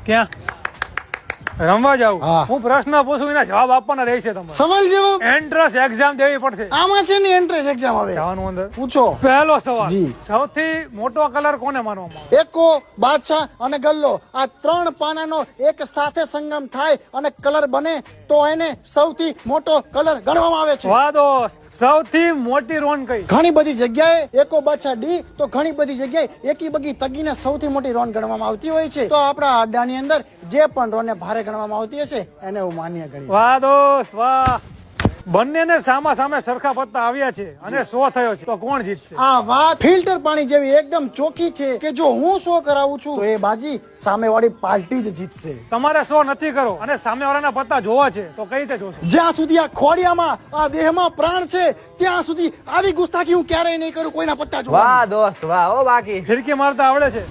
ક્યાં રમવા જાવ? હા. હું પ્રશ્ન પૂછું એના જવાબ આપવાના રહેશે તમારે. સવાલ જવાબ એન્ટ્રન્સ એક્ઝામ દેવી પડશે. આમાં છે ને એન્ટ્રન્સ એક્ઝામ આવે. જવાનું અંદર. પૂછો. પહેલો સવાલ, જી. સૌથી મોટો કલર કોને માનવામાં આવે? એકો, બાદશાહ અને ગલ્લો આ 3 પાનાનો એક સાથે સંગમ થાય અને કલર બને તો એને સૌથી મોટો કલર ગણવામાં આવે છે. વાહ દોસ્ત, સૌથી મોટી રોન કઈ? ઘણી બધી જગ્યાએ એકો બાદશાહ ડી તો ઘણી બધી જગ્યાએ એકી બગી તગીને સૌથી મોટી રોન ગણવામાં આવતી હોય છે. તો આપણા આડાની અંદર જે પણ રોનને ભારે ગણવામાં આવતી હશે એને હું માન્ય ગણી. વાહ દોસ્ત વાહ. બંનેને સામા સામે સરખા પત્તા આવ્યા છે અને 100 થયો છે, તો કોણ જીતશે? આ વાત ફિલ્ટર પાણી જેવી એકદમ ચોખ્ખી છે કે જો હું 100 કરાવું છું તો એ બાજી સામેવાળી પાર્ટી જ જીતશે. તમારે 100 નથી કરો અને સામેવાળાના પત્તા જોવા છે તો કઈ રીતે જોશો? જ્યાં સુધી આ ખોડિયામાં આ દેહમાં પ્રાણ છે ત્યાં સુધી આવી ગુસ્તાખી હું ક્યારેય નહીં કરું કોઈના પત્તા જોવા. વાહ દોસ્ત વાહ. ઓ બાકી ફિરકી મારતા આવડે છે?